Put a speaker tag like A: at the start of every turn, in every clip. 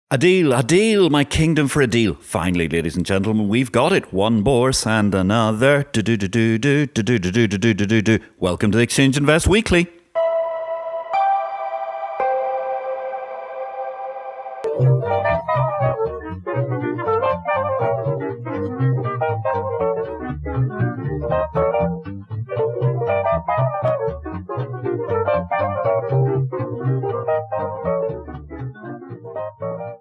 A: A deal, my kingdom for a deal. Finally, ladies and gentlemen, we've got it. One bourse and another. Welcome to the Exchange Invest Weekly.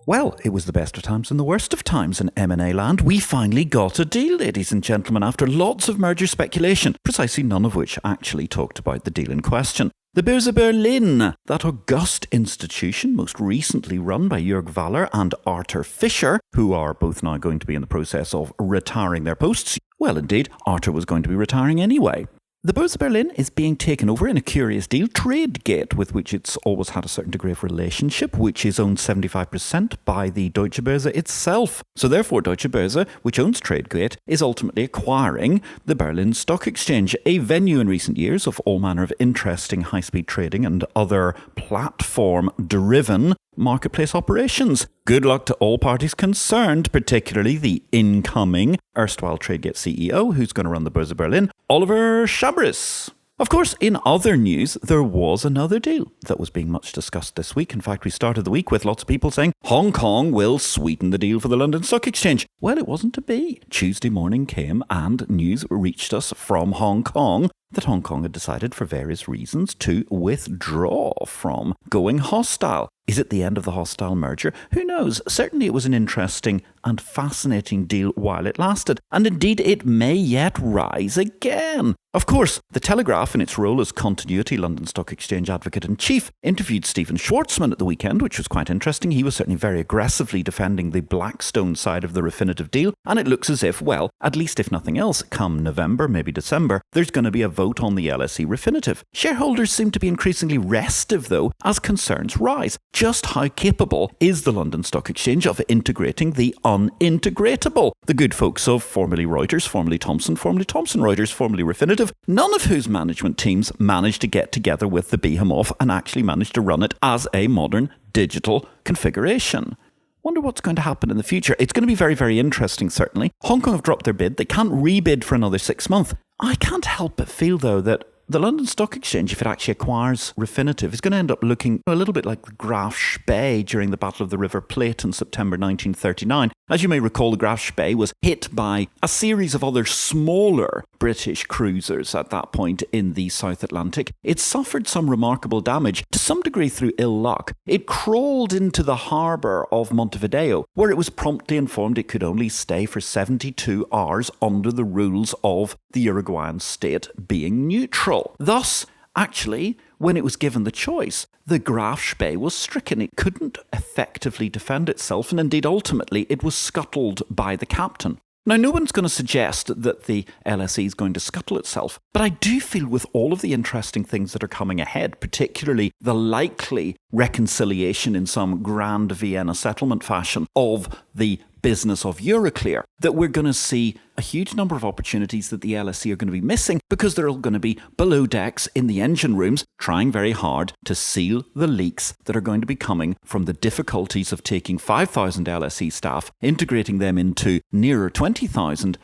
A: Well, it was the best of times and the worst of times in M&A land. We finally got a deal, ladies and gentlemen, after lots of merger speculation, precisely none of which actually talked about the deal in question. The Boerse Berlin, that august institution, most recently run by Jörg Waller and Arthur Fischer, who are both now going to be in the process of retiring their posts. Well, indeed, Arthur was going to be retiring anyway. The Boerse Berlin is being taken over in a curious deal, Tradegate, with which it's always had a certain degree of relationship, which is owned 75% by the Deutsche Boerse itself. So therefore, Deutsche Boerse, which owns Tradegate, is ultimately acquiring the Berlin Stock Exchange, a venue in recent years of all manner of interesting high-speed trading and other platform-driven marketplace operations. Good luck to all parties concerned, particularly the incoming erstwhile Tradegate CEO, who's going to run the Boerse Berlin, Oliver Schabris. Of course, in other news, there was another deal that was being much discussed this week. In fact, we started the week with lots of people saying Hong Kong will sweeten the deal for the London Stock Exchange. Well, it wasn't to be. Tuesday morning came and news reached us from Hong Kong that Hong Kong had decided for various reasons to withdraw from going hostile. Is it the end of the hostile merger? Who knows? Certainly it was an interesting and fascinating deal while it lasted. And indeed it may yet rise again. Of course, The Telegraph, in its role as continuity London Stock Exchange advocate-in-chief, interviewed Stephen Schwarzman at the weekend, which was quite interesting. He was certainly very aggressively defending the Blackstone side of the Refinitiv deal. And it looks as if, well, at least if nothing else, come November, maybe December, there's going to be a vote on the LSE-Refinitiv. Shareholders seem to be increasingly restive, though, as concerns rise. Just how capable is the London Stock Exchange of integrating the unintegratable? The good folks of formerly Reuters, formerly Thomson Reuters, formerly Refinitiv, none of whose management teams managed to get together with the behemoth and actually managed to run it as a modern digital configuration. Wonder what's going to happen in the future. It's going to be very, very interesting, certainly. Hong Kong have dropped their bid. They can't rebid for another 6 months. I can't help but feel, though, that the London Stock Exchange, if it actually acquires Refinitiv, is going to end up looking a little bit like the Graf Spee during the Battle of the River Plate in September 1939. As you may recall, the Graf Spee was hit by a series of other smaller British cruisers at that point in the South Atlantic. It suffered some remarkable damage, to some degree through ill luck. It crawled into the harbour of Montevideo, where it was promptly informed it could only stay for 72 hours under the rules of the Uruguayan state being neutral. Thus, actually, when it was given the choice, the Graf Spee was stricken. It couldn't effectively defend itself, and indeed, ultimately, it was scuttled by the captain. Now, no one's going to suggest that the LSE is going to scuttle itself, but I do feel with all of the interesting things that are coming ahead, particularly the likely reconciliation in some grand Vienna settlement fashion of the business of Euroclear, that we're going to see a huge number of opportunities that the LSE are going to be missing because they're all going to be below decks in the engine rooms trying very hard to seal the leaks that are going to be coming from the difficulties of taking 5,000 LSE staff, integrating them into nearer 20,000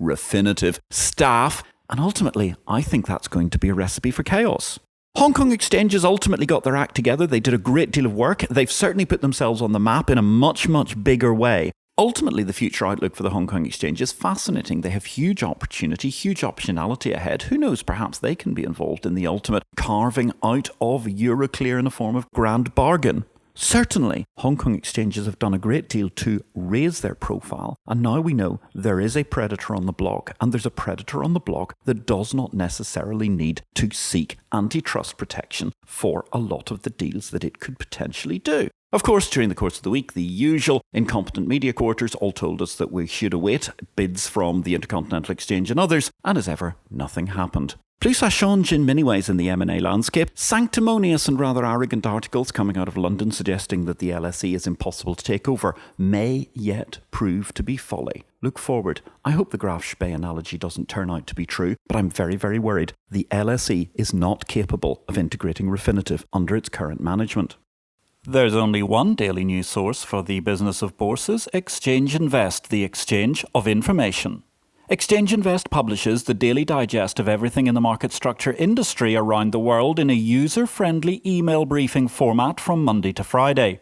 A: Refinitiv staff, and ultimately I think that's going to be a recipe for chaos. Hong Kong exchanges ultimately got their act together. They did a great deal of work. They've certainly put themselves on the map in a much, much bigger way. Ultimately, the future outlook for the Hong Kong exchange is fascinating. They have huge opportunity, huge optionality ahead. Who knows, perhaps they can be involved in the ultimate carving out of Euroclear in a form of grand bargain. Certainly, Hong Kong exchanges have done a great deal to raise their profile, and now we know there is a predator on the block, and there's a predator on the block that does not necessarily need to seek antitrust protection for a lot of the deals that it could potentially do. Of course, during the course of the week, the usual incompetent media quarters all told us that we should await bids from the Intercontinental Exchange and others, and as ever, nothing happened. Plus ça change in many ways in the M&A landscape. Sanctimonious and rather arrogant articles coming out of London suggesting that the LSE is impossible to take over may yet prove to be folly. Look forward. I hope the Graf Spee analogy doesn't turn out to be true, but I'm very, very worried. The LSE is not capable of integrating Refinitiv under its current management. There's only one daily news source for the business of bourses, Exchange Invest, the exchange of information. Exchange Invest publishes the daily digest of everything in the market structure industry around the world in a user-friendly email briefing format from Monday to Friday.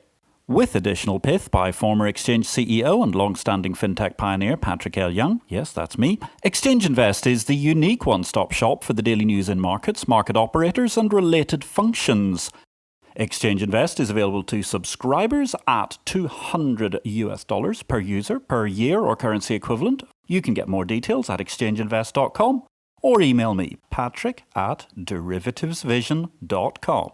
A: With additional pith by former Exchange CEO and long-standing fintech pioneer Patrick L. Young, yes, that's me, Exchange Invest is the unique one-stop shop for the daily news in markets, market operators and related functions. Exchange Invest is available to subscribers at $200 per user per year or currency equivalent. You can get more details at exchangeinvest.com or email me, patrick@derivativesvision.com.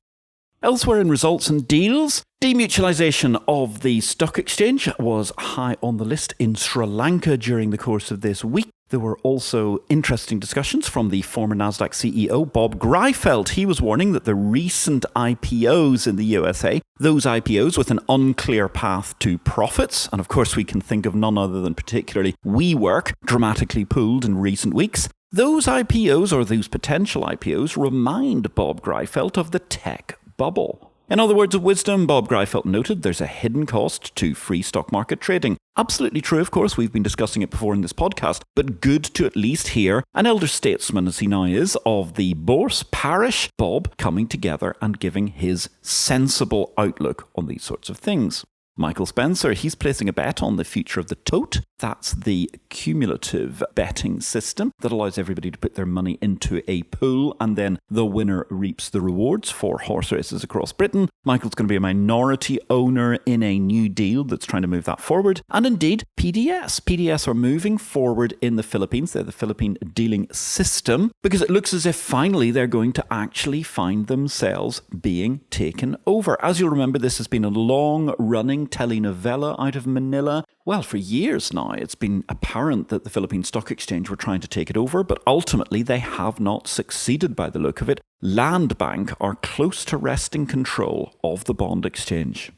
A: Elsewhere in results and deals, demutualisation of the stock exchange was high on the list in Sri Lanka during the course of this week. There were also interesting discussions from the former Nasdaq CEO, Bob Greifeld. He was warning that the recent IPOs in the USA, those IPOs with an unclear path to profits, and of course we can think of none other than particularly WeWork, dramatically pulled in recent weeks. Those IPOs, or those potential IPOs, remind Bob Greifeld of the tech bubble. In other words of wisdom, Bob Greifeld noted there's a hidden cost to free stock market trading. Absolutely true, of course, we've been discussing it before in this podcast, but good to at least hear an elder statesman, as he now is, of the Bourse parish, Bob, coming together and giving his sensible outlook on these sorts of things. Michael Spencer, he's placing a bet on the future of the tote. That's the cumulative betting system that allows everybody to put their money into a pool and then the winner reaps the rewards for horse races across Britain. Michael's going to be a minority owner in a new deal that's trying to move that forward. And indeed, PDS are moving forward in the Philippines. They're the Philippine dealing system because it looks as if finally they're going to actually find themselves being taken over. As you'll remember, this has been a long-running telenovela out of Manila. Well, for years now, it's been apparent that the Philippine Stock Exchange were trying to take it over, but ultimately they have not succeeded by the look of it. Land Bank are close to wresting control of the bond exchange.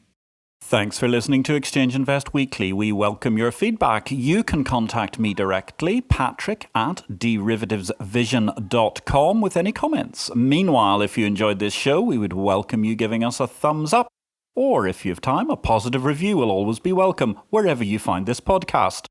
A: Thanks for listening to Exchange Invest Weekly. We welcome your feedback. You can contact me directly, patrick@derivativesvision.com, with any comments. Meanwhile, if you enjoyed this show, we would welcome you giving us a thumbs up. Or, if you have time, a positive review will always be welcome, wherever you find this podcast.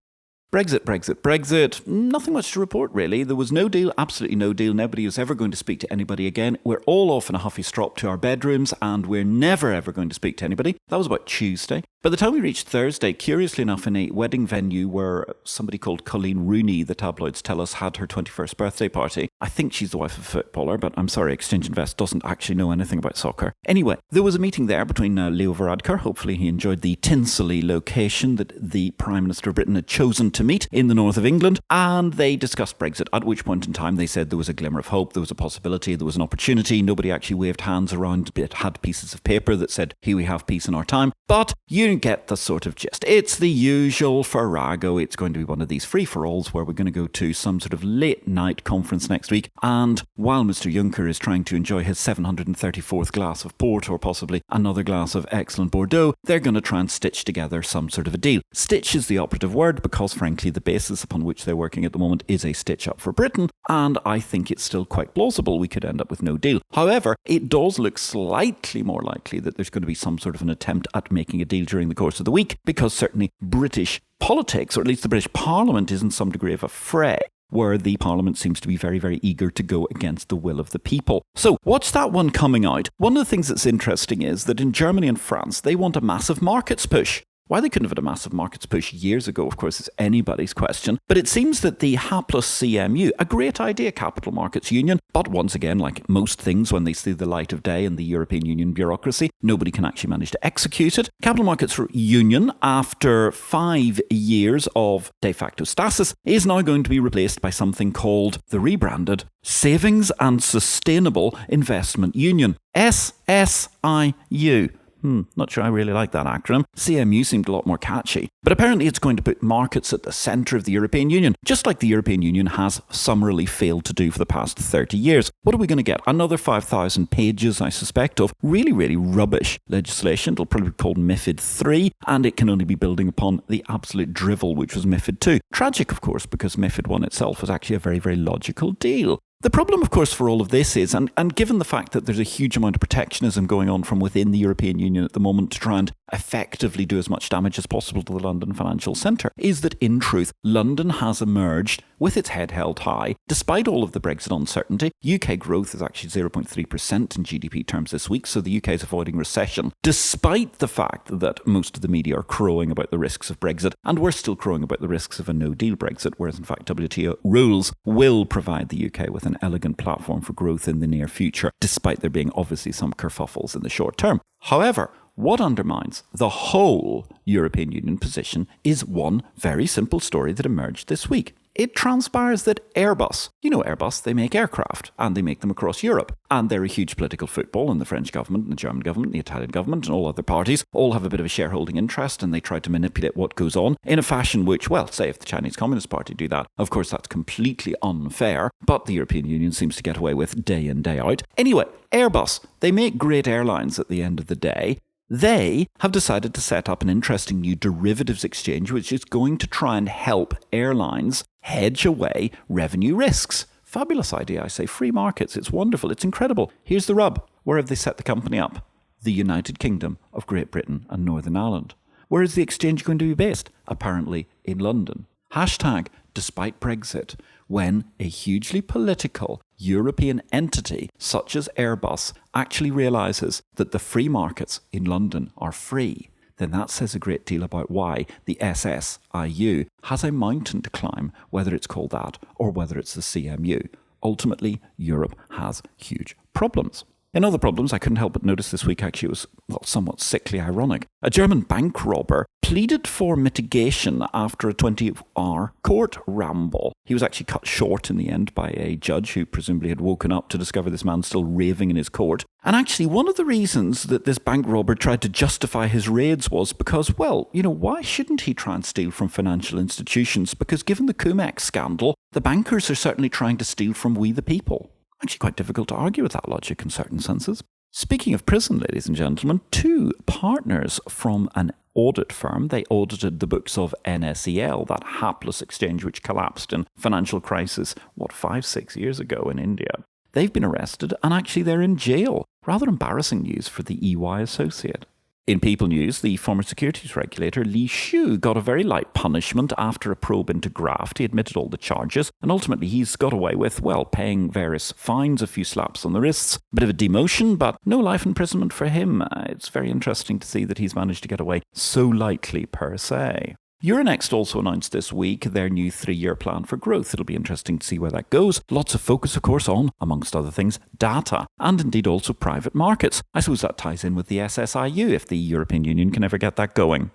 A: Brexit. Nothing much to report, really. There was no deal, absolutely no deal. Nobody was ever going to speak to anybody again. We're all off in a huffy strop to our bedrooms, and we're never, ever going to speak to anybody. That was about Tuesday. By the time we reached Thursday, curiously enough, in a wedding venue where somebody called Colleen Rooney, the tabloids tell us, had her 21st birthday party. I think she's the wife of a footballer, but I'm sorry, Exchange Invest doesn't actually know anything about soccer. Anyway, there was a meeting there between Leo Varadkar. Hopefully he enjoyed the tinselly location that the Prime Minister of Britain had chosen to meet in the north of England, and they discussed Brexit, at which point in time they said there was a glimmer of hope, there was a possibility, there was an opportunity. Nobody actually waved hands around, but had pieces of paper that said, here we have peace in our time. But you get the sort of gist. It's the usual farrago. It's going to be one of these free-for-alls where we're going to go to some sort of late-night conference next week, and while Mr. Juncker is trying to enjoy his 734th glass of port, or possibly another glass of excellent Bordeaux, they're going to try and stitch together some sort of a deal. Stitch is the operative word because, frankly, the basis upon which they're working at the moment is a stitch up for Britain, and I think it's still quite plausible we could end up with no deal. However, it does look slightly more likely that there's going to be some sort of an attempt at making a deal during the course of the week, because certainly British politics, or at least the British Parliament, is in some degree of a fray, where the Parliament seems to be very, very eager to go against the will of the people. So, what's that one coming out? One of the things that's interesting is that in Germany and France, they want a massive markets push. Why they couldn't have had a massive markets push years ago, of course, is anybody's question. But it seems that the hapless CMU, a great idea, Capital Markets Union, but once again, like most things when they see the light of day in the European Union bureaucracy, nobody can actually manage to execute it. Capital Markets Union, after 5 years of de facto stasis, is now going to be replaced by something called the rebranded Savings and Sustainable Investment Union, SSIU. Not sure I really like that acronym. CMU seemed a lot more catchy. But apparently it's going to put markets at the centre of the European Union, just like the European Union has summarily failed to do for the past 30 years. What are we going to get? Another 5,000 pages, I suspect, of really, really rubbish legislation. It'll probably be called MiFID 3, and it can only be building upon the absolute drivel, which was MiFID 2. Tragic, of course, because MiFID 1 itself was actually a very, very logical deal. The problem, of course, for all of this is, and given the fact that there's a huge amount of protectionism going on from within the European Union at the moment to try and effectively do as much damage as possible to the London financial centre, is that in truth, London has emerged with its head held high. Despite all of the Brexit uncertainty, UK growth is actually 0.3% in GDP terms this week, so the UK is avoiding recession, despite the fact that most of the media are crowing about the risks of Brexit, and we're still crowing about the risks of a no-deal Brexit, whereas in fact WTO rules will provide the UK with an elegant platform for growth in the near future, despite there being obviously some kerfuffles in the short term. However, what undermines the whole European Union position is one very simple story that emerged this week. It transpires that Airbus, you know Airbus, they make aircraft and they make them across Europe. And they're a huge political football, and the French government and the German government, the Italian government and all other parties all have a bit of a shareholding interest, and they try to manipulate what goes on in a fashion which, well, say if the Chinese Communist Party do that, of course that's completely unfair, but the European Union seems to get away with day in, day out. Anyway, Airbus, they make great airlines at the end of the day. They have decided to set up an interesting new derivatives exchange which is going to try and help airlines hedge away revenue risks. Fabulous idea, I say. Free markets. It's wonderful. It's incredible. Here's the rub. Where have they set the company up? The United Kingdom of Great Britain and Northern Ireland. Where is the exchange going to be based? Apparently in London. Hashtag despite Brexit, when a hugely political European entity such as Airbus actually realises that the free markets in London are free, then that says a great deal about why the SSIU has a mountain to climb, whether it's called that or whether it's the CMU. Ultimately, Europe has huge problems. In other problems, I couldn't help but notice this week actually was, somewhat sickly ironic. A German bank robber pleaded for mitigation after a 20-hour court ramble. He was actually cut short in the end by a judge who presumably had woken up to discover this man still raving in his court. And actually, one of the reasons that this bank robber tried to justify his raids was because, why shouldn't he try and steal from financial institutions? Because given the CumEx scandal, the bankers are certainly trying to steal from we the people. Actually quite difficult to argue with that logic in certain senses. Speaking of prison, ladies and gentlemen, two partners from an audit firm, they audited the books of NSEL, that hapless exchange which collapsed in financial crisis, 5-6 years ago in India. They've been arrested and actually they're in jail. Rather embarrassing news for the EY associate. In People News, the former securities regulator Li Shu got a very light punishment after a probe into graft. He admitted all the charges, and ultimately he's got away with, paying various fines, a few slaps on the wrists, a bit of a demotion, but no life imprisonment for him. It's very interesting to see that he's managed to get away so lightly per se. Euronext also announced this week their new 3-year plan for growth. It'll be interesting to see where that goes. Lots of focus, of course, on, amongst other things, data and indeed also private markets. I suppose that ties in with the SSIU if the European Union can ever get that going.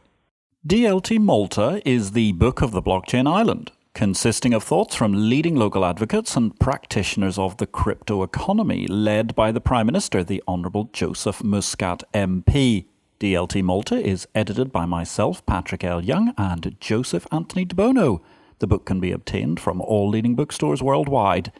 A: DLT Malta is the book of the blockchain island, consisting of thoughts from leading local advocates and practitioners of the crypto economy, led by the Prime Minister, the Honourable Joseph Muscat MP. DLT Malta is edited by myself, Patrick L. Young, and Joseph Anthony De Bono. The book can be obtained from all leading bookstores worldwide.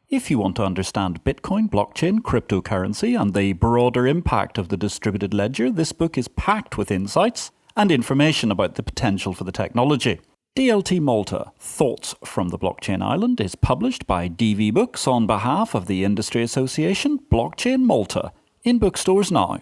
A: If you want to understand Bitcoin, blockchain, cryptocurrency, and the broader impact of the distributed ledger, this book is packed with insights and information about the potential for the technology. DLT Malta, Thoughts from the Blockchain Island, is published by DV Books on behalf of the Industry Association Blockchain Malta, in bookstores now.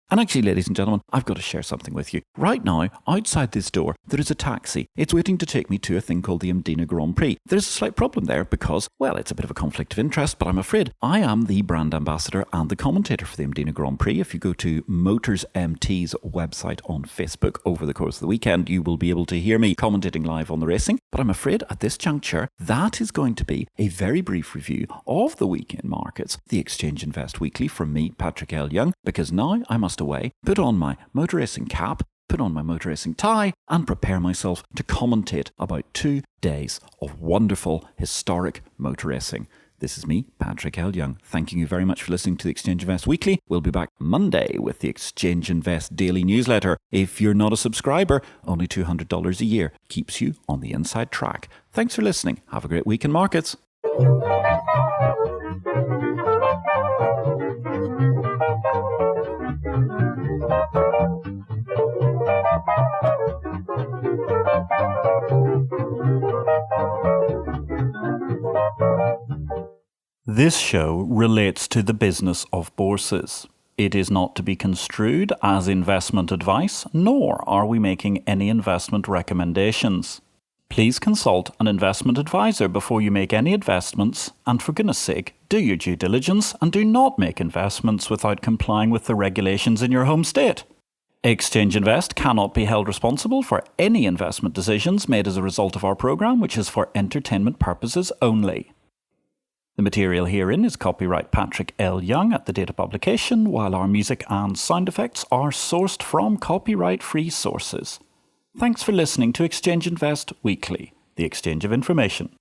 A: And actually, ladies and gentlemen, I've got to share something with you. Right now, outside this door, there is a taxi. It's waiting to take me to a thing called the Mdina Grand Prix. There's a slight problem there because, it's a bit of a conflict of interest, but I'm afraid I am the brand ambassador and the commentator for the Mdina Grand Prix. If you go to Motors MT's website on Facebook over the course of the weekend, you will be able to hear me commentating live on the racing. But I'm afraid at this juncture, that is going to be a very brief review of the weekend markets, the Exchange Invest Weekly from me, Patrick L. Young, because now I must away, put on my motor racing cap, put on my motor racing tie, and prepare myself to commentate about 2 days of wonderful, historic motor racing. This is me, Patrick L. Young, thanking you very much for listening to the Exchange Invest Weekly. We'll be back Monday with the Exchange Invest Daily Newsletter. If you're not a subscriber, only $200 a year keeps you on the inside track. Thanks for listening. Have a great week in markets. This show relates to the business of bourses. It is not to be construed as investment advice, nor are we making any investment recommendations. Please consult an investment advisor before you make any investments, and for goodness sake, do your due diligence and do not make investments without complying with the regulations in your home state. Exchange Invest cannot be held responsible for any investment decisions made as a result of our programme, which is for entertainment purposes only. The material herein is copyright Patrick L. Young at the date of publication, while our music and sound effects are sourced from copyright-free sources. Thanks for listening to Exchange Invest Weekly, the exchange of information.